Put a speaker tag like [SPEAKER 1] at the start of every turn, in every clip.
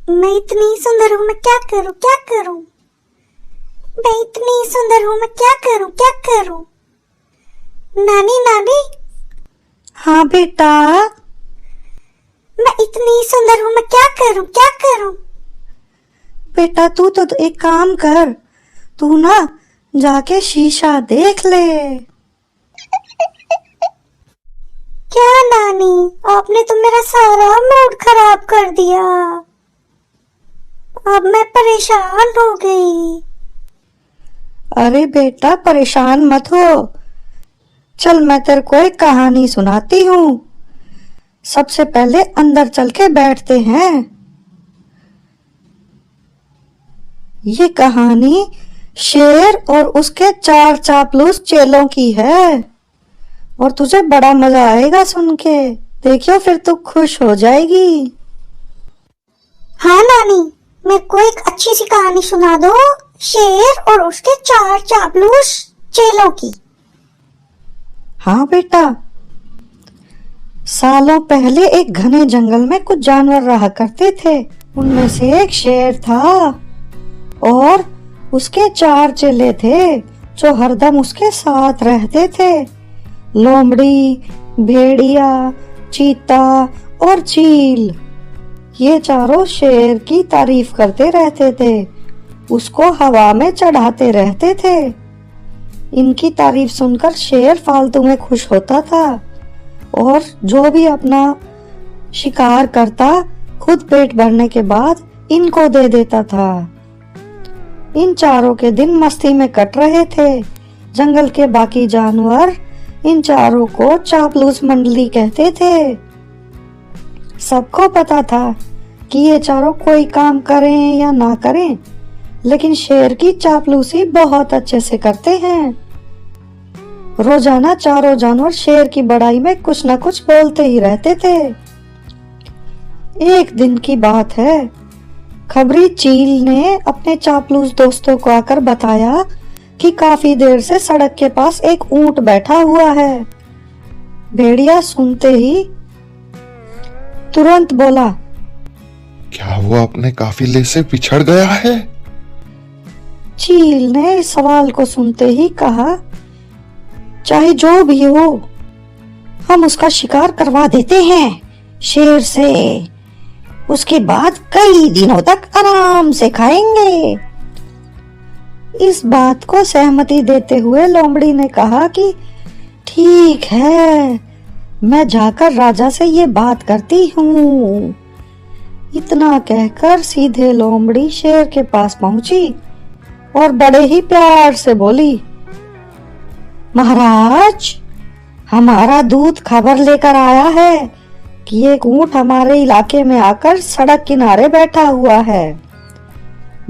[SPEAKER 1] मैं इतनी सुंदर हूँ, मैं क्या करूँ क्या करूँ। मैं इतनी सुंदर हूँ, मैं क्या करूँ क्या करूँ। नानी नानी।
[SPEAKER 2] हाँ बेटा।
[SPEAKER 1] मैं इतनी सुंदर हूँ, मैं क्या करूँ क्या करूँ।
[SPEAKER 2] बेटा तू तो एक काम कर, तू ना जाके शीशा देख ले।
[SPEAKER 1] क्या नानी, आपने तो मेरा सारा मूड खराब कर दिया। अब मैं परेशान हो गई।
[SPEAKER 2] अरे बेटा परेशान मत हो, चल मैं तेरे को एक कहानी सुनाती हूँ। सबसे पहले अंदर चल के बैठते हैं। ये कहानी शेर और उसके 4 चापलूस चेलों की है और तुझे बड़ा मजा आएगा सुन के। देखियो फिर तू खुश हो जाएगी।
[SPEAKER 1] हाँ नानी, मेरे को एक अच्छी सी कहानी सुना दो, शेर और उसके 4 चापलूस चेलों की।
[SPEAKER 2] हाँ बेटा, सालों पहले एक घने जंगल में कुछ जानवर रहा करते थे। उनमें से एक शेर था और उसके 4 चेले थे जो हरदम उसके साथ रहते थे। लोमड़ी, भेड़िया, चीता और चील, ये चारों शेर की तारीफ करते रहते थे, उसको हवा में चढ़ाते रहते थे। इनकी तारीफ सुनकर शेर फालतू में खुश होता था और जो भी अपना शिकार करता खुद पेट भरने के बाद इनको दे देता था। इन चारों के दिन मस्ती में कट रहे थे। जंगल के बाकी जानवर इन चारों को चापलूस मंडली कहते थे। सबको पता था कि ये चारों कोई काम करें या ना करें, लेकिन शेर की चापलूसी बहुत अच्छे से करते हैं। रोजाना चारों जानवर शेर की बड़ाई में कुछ न कुछ बोलते ही रहते थे। एक दिन की बात है, खबरी चील ने अपने चापलूस दोस्तों को आकर बताया कि काफी देर से सड़क के पास एक ऊंट बैठा हुआ है। भेड़िया सुनते ही तुरंत बोला,
[SPEAKER 3] क्या वो अपने काफिले से पिछड़ गया है?
[SPEAKER 2] चील ने इस सवाल को सुनते ही कहा, चाहे जो भी हो, हम उसका शिकार करवा देते हैं शेर से। उसके बाद कई दिनों तक आराम से खाएंगे। इस बात को सहमति देते हुए लोमड़ी ने कहा कि ठीक है, मैं जाकर राजा से ये बात करती हूँ। इतना कहकर सीधे लोमड़ी शेर के पास पहुंची और बड़े ही प्यार से बोली, महाराज, हमारा दूत खबर लेकर आया है कि एक ऊंट हमारे इलाके में आकर सड़क किनारे बैठा हुआ है।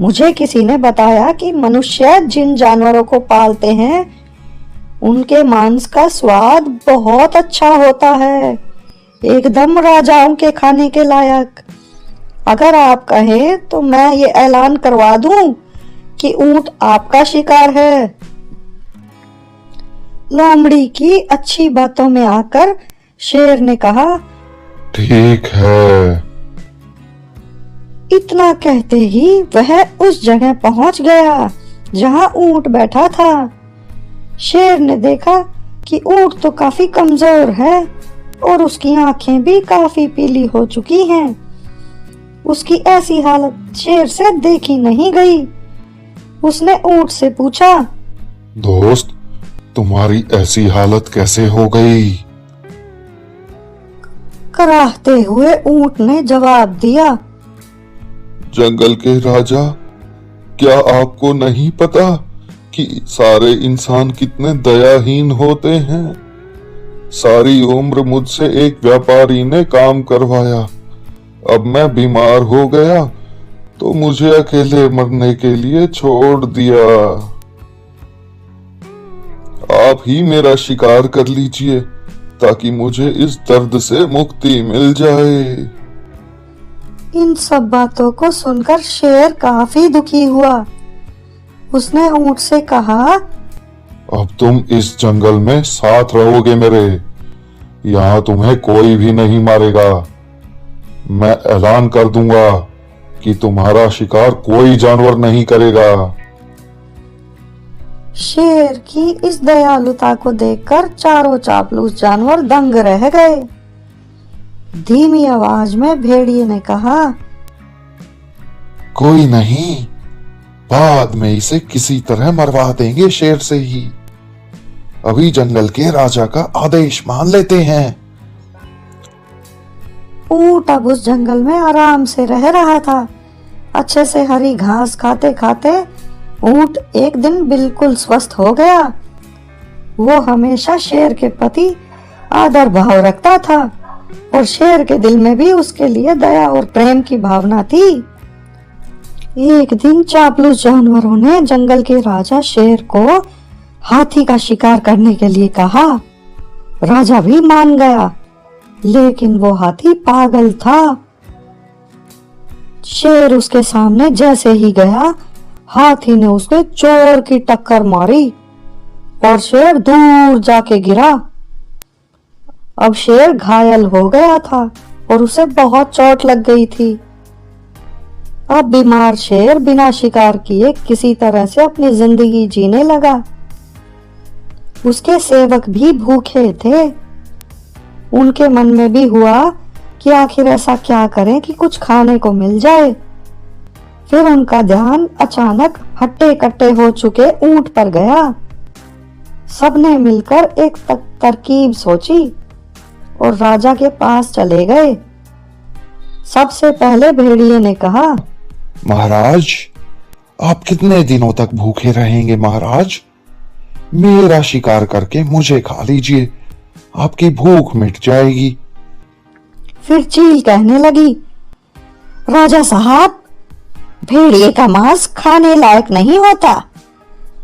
[SPEAKER 2] मुझे किसी ने बताया कि मनुष्य जिन जानवरों को पालते हैं उनके मांस का स्वाद बहुत अच्छा होता है, एकदम राजाओं के खाने के लायक। अगर आप कहें तो मैं ये ऐलान करवा दूं कि ऊंट आपका शिकार है। लोमड़ी की अच्छी बातों में आकर शेर ने कहा,
[SPEAKER 3] ठीक है।
[SPEAKER 2] इतना कहते ही वह उस जगह पहुंच गया जहां ऊंट बैठा था। शेर ने देखा कि ऊंट तो काफी कमजोर है और उसकी आंखें भी काफी पीली हो चुकी हैं। उसकी ऐसी हालत शेर से देखी नहीं गई। उसने ऊंट से पूछा,
[SPEAKER 3] दोस्त, तुम्हारी ऐसी हालत कैसे हो गई?
[SPEAKER 2] कराहते हुए ऊंट ने जवाब दिया,
[SPEAKER 3] जंगल के राजा, क्या आपको नहीं पता कि सारे इंसान कितने दयाहीन होते हैं? सारी उम्र मुझसे एक व्यापारी ने काम करवाया, अब मैं बीमार हो गया तो मुझे अकेले मरने के लिए छोड़ दिया। आप ही मेरा शिकार कर लीजिए ताकि मुझे इस दर्द से मुक्ति मिल जाए।
[SPEAKER 2] इन सब बातों को सुनकर शेर काफी दुखी हुआ। उसने ऊंट से कहा,
[SPEAKER 3] अब तुम इस जंगल में साथ रहोगे मेरे, यहाँ तुम्हें कोई भी नहीं मारेगा। मैं ऐलान कर दूंगा कि तुम्हारा शिकार कोई जानवर नहीं करेगा।
[SPEAKER 2] शेर की इस दयालुता को देखकर चारों चापलूस जानवर दंग रह गए। धीमी आवाज में भेड़िए ने कहा,
[SPEAKER 3] कोई नहीं, बाद में इसे किसी तरह मरवा देंगे शेर से ही। अभी जंगल के राजा का आदेश मान लेते हैं।
[SPEAKER 2] ऊंट अब उस जंगल में आराम से रह रहा था। अच्छे से हरी घास खाते खाते ऊंट एक दिन बिल्कुल स्वस्थ हो गया। वो हमेशा शेर के प्रति आदर भाव रखता था और शेर के दिल में भी उसके लिए दया और प्रेम की भावना थी। एक दिन चापलूस जानवरों ने जंगल के राजा शेर को हाथी का शिकार करने के लिए कहा। राजा भी मान गया, लेकिन वो हाथी पागल था। शेर उसके सामने जैसे ही गया, हाथी ने उसके जोर की टक्कर मारी और शेर दूर जाके गिरा। अब शेर घायल हो गया था और उसे बहुत चोट लग गई थी। अब बीमार शेर बिना शिकार किए किसी तरह से अपनी जिंदगी जीने लगा। उसके सेवक भी भूखे थे। उनके मन में भी हुआ कि आखिर ऐसा क्या करें कि कुछ खाने को मिल जाए। फिर उनका ध्यान अचानक हट्टे कट्टे हो चुके ऊंट पर गया। सबने मिलकर एक तरकीब सोची और राजा के पास चले गए। सबसे पहले भेड़िए ने कहा,
[SPEAKER 3] महाराज, आप कितने दिनों तक भूखे रहेंगे महाराज? मेरा शिकार करके मुझे खा लीजिए, आपकी भूख मिट जाएगी।
[SPEAKER 2] फिर चील कहने लगी, राजा साहब, भेड़िए का मांस खाने लायक नहीं होता,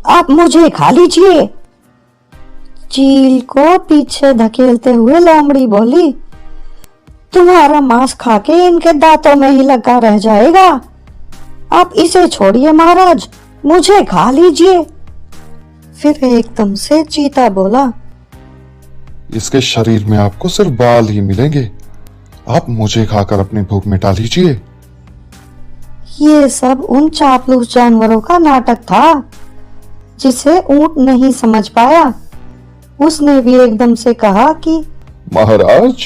[SPEAKER 2] आप मुझे खा लीजिए। चील को पीछे धकेलते हुए लोमड़ी बोली, तुम्हारा मांस खाके इनके दांतों में ही लगा रह जाएगा, आप इसे छोड़िए महाराज, मुझे खा लीजिए। फिर एकदम से चीता बोला,
[SPEAKER 3] इसके शरीर में आपको सिर्फ बाल ही मिलेंगे, आप मुझे खाकर अपनी भूख मिटा लीजिए।
[SPEAKER 2] ये सब उन चापलूस जानवरों का नाटक था जिसे ऊंट नहीं समझ पाया। उसने भी एकदम से कहा कि
[SPEAKER 3] महाराज,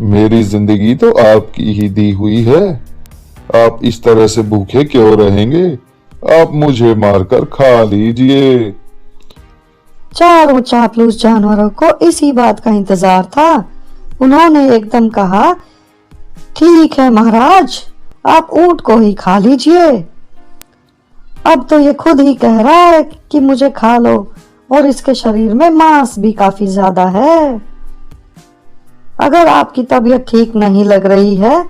[SPEAKER 3] मेरी जिंदगी तो आपकी ही दी हुई है, आप इस तरह से भूखे क्यों रहेंगे? आप मुझे मारकर खा लीजिए।
[SPEAKER 2] चारों चापलूस जानवरों को इसी बात का इंतजार था। उन्होंने एकदम कहा, ठीक है महाराज, आप ऊंट को ही खा लीजिए। अब तो ये खुद ही कह रहा है कि मुझे खा लो और इसके शरीर में मांस भी काफी ज्यादा है। अगर आपकी तबीयत ठीक नहीं लग रही है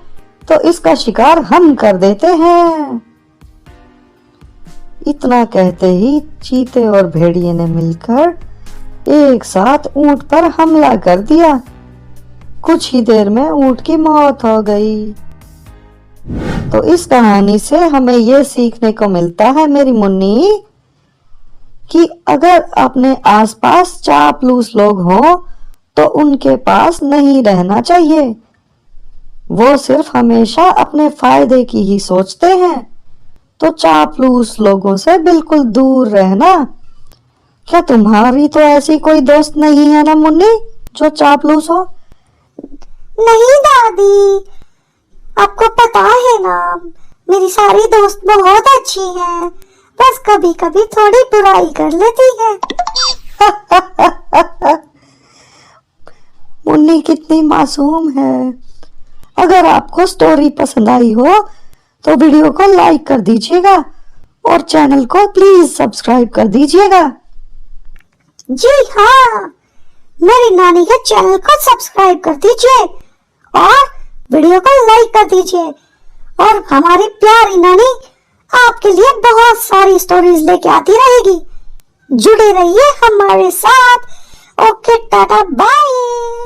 [SPEAKER 2] तो इसका शिकार हम कर देते हैं। इतना कहते ही चीते और भेड़िए ने मिलकर एक साथ ऊंट पर हमला कर दिया। कुछ ही देर में ऊंट की मौत हो गई। तो इस कहानी से हमें यह सीखने को मिलता है मेरी मुन्नी, कि अगर अपने आसपास चापलूस लोग हों तो उनके पास नहीं रहना चाहिए। वो सिर्फ हमेशा अपने फायदे की ही सोचते हैं। तो चापलूस लोगों से बिल्कुल दूर रहना। क्या तुम्हारी तो ऐसी कोई दोस्त नहीं है ना मुन्नी, जो चापलूस हो?
[SPEAKER 1] नहीं दादी, आपको पता है ना, मेरी सारी दोस्त बहुत अच्छी हैं, बस कभी कभी थोड़ी बुराई कर लेती है।
[SPEAKER 2] मुन्नी कितनी मासूम है। अगर आपको स्टोरी पसंद आई हो तो वीडियो को लाइक कर दीजिएगा और चैनल को प्लीज सब्सक्राइब कर दीजिएगा।
[SPEAKER 1] जी हाँ, मेरी नानी के चैनल को सब्सक्राइब कर दीजिए और वीडियो को लाइक कर दीजिए। और हमारी प्यारी नानी आपके लिए बहुत सारी स्टोरीज लेके आती रहेगी। जुड़े रहिए हमारे साथ। Okay, tata, bye.